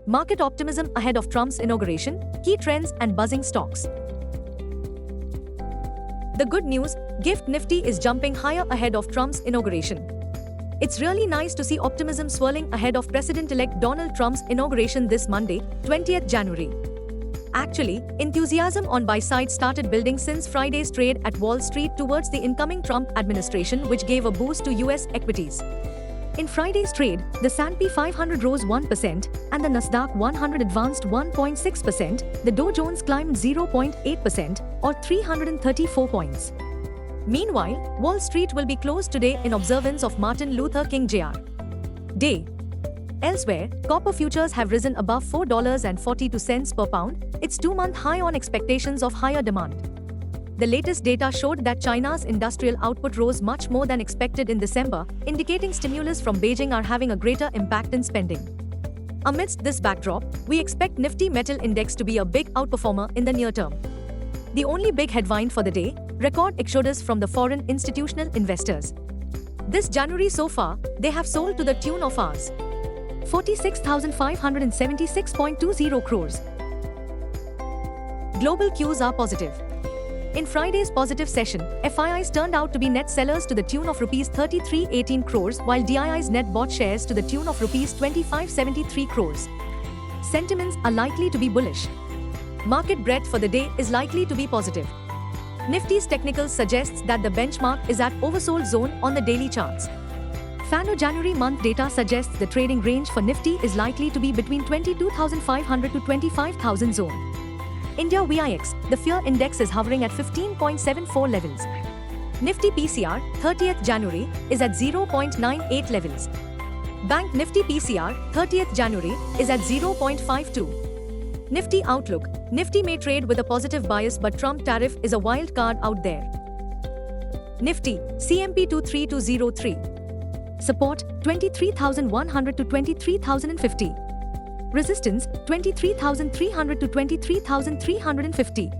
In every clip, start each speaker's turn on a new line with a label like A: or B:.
A: Market optimism ahead of Trump's inauguration, key trends and buzzing stocks. The good news, GIFT Nifty is jumping higher ahead of Trump's inauguration. It's really nice to see optimism swirling ahead of President-elect Donald Trump's inauguration this Monday, 20th January. Actually, enthusiasm on buy side started building since Friday's trade at Wall Street towards the incoming Trump administration, which gave a boost to US equities. In Friday's trade, the S&P 500 rose 1% and the Nasdaq 100 advanced 1.6%, the Dow Jones climbed 0.8% or 334 points. Meanwhile, Wall Street will be closed today in observance of Martin Luther King Jr. Day. Elsewhere, copper futures have risen above $4.42 per pound, its 2-month high on expectations of higher demand. The latest data showed that China's industrial output rose much more than expected in December, indicating stimulus from Beijing are having a greater impact in spending. Amidst this backdrop, we expect Nifty Metal Index to be a big outperformer in the near term. The only big headline for the day, record exodus from the foreign institutional investors. This January so far, they have sold to the tune of Rs. 46,576.20 crores. Global cues are positive. In Friday's positive session, FIIs turned out to be net sellers to the tune of Rs 3318 crores, while DIIs net bought shares to the tune of Rs 2573 crores. Sentiments are likely to be bullish. Market breadth for the day is likely to be positive. Nifty's technicals suggests that the benchmark is at oversold zone on the daily charts. FANO January month data suggests the trading range for Nifty is likely to be between 22,500 to 25,000 zone. India VIX, the fear index is hovering at 15.74 levels. Nifty PCR, 30th January, is at 0.98 levels. Bank Nifty PCR, 30th January, is at 0.52. Nifty outlook, Nifty may trade with a positive bias, but Trump tariff is a wild card out there. Nifty, CMP 23203. Support, 23,100 to 23,050. Resistance, 23,300 to 23,350.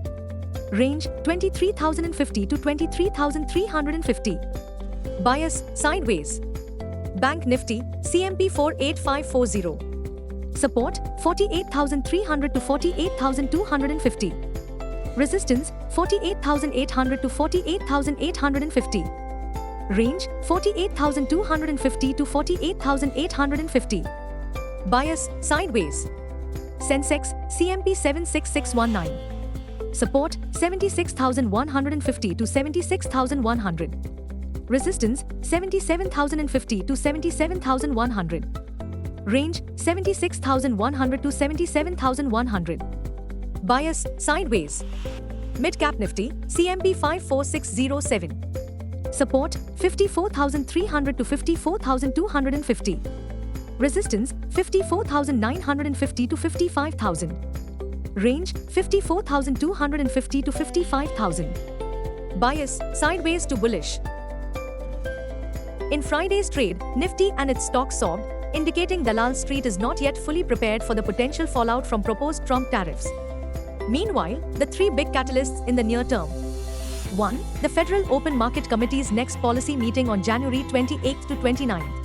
A: Range, 23,050 to 23,350. Bias, sideways. Bank Nifty, CMP 48540. Support, 48,300 to 48,250. Resistance, 48,800 to 48,850. Range, 48,250 to 48,850. Bias, sideways. Sensex, CMP 76619. Support, 76,150 to 76,100. Resistance, 77,050 to 77,100. Range, 76,100 to 77,100. Bias, sideways. Mid-cap Nifty, CMP 54607. Support, 54,300 to 54,250. Resistance, 54,950 to 55,000. Range, 54,250 to 55,000. Bias, sideways to bullish. In Friday's trade, Nifty and its stock soared, indicating Dalal Street is not yet fully prepared for the potential fallout from proposed Trump tariffs. Meanwhile, the three big catalysts in the near term. 1. The Federal Open Market Committee's next policy meeting on January 28 to 29.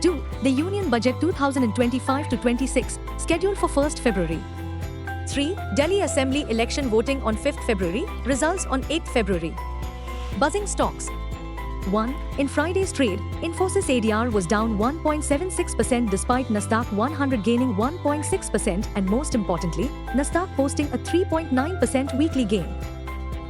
A: 2. The Union Budget 2025-26, scheduled for 1st February. 3. Delhi Assembly election voting on 5th February, results on 8th February. Buzzing stocks. 1. In Friday's trade, Infosys ADR was down 1.76% despite Nasdaq 100 gaining 1.6% and most importantly, Nasdaq posting a 3.9% weekly gain.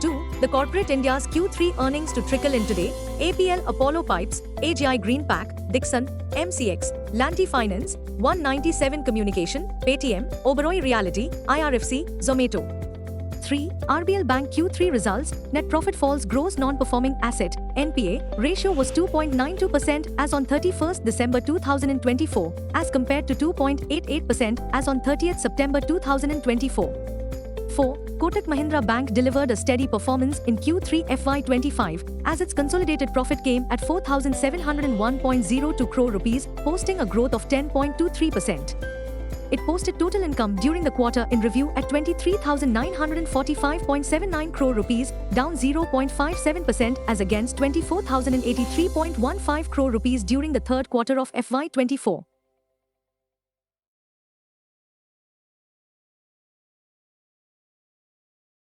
A: 2. The corporate India's Q3 earnings to trickle in today, APL Apollo Pipes, AGI Greenpack, Dixon, MCX, Lanti Finance, 197 Communication, Paytm, Oberoi Realty, IRFC, Zomato. 3. RBL Bank Q3 results, net profit falls gross non-performing asset, NPA, ratio was 2.92% as on 31st December 2024, as compared to 2.88% as on 30th September 2024. 4. Kotak Mahindra Bank delivered a steady performance in Q3 FY25 as its consolidated profit came at 4,701.02 crore rupees, posting a growth of 10.23%. It posted total income during the quarter in review at 23,945.79 crore rupees, down 0.57% as against 24,083.15 crore rupees during the third quarter of FY24.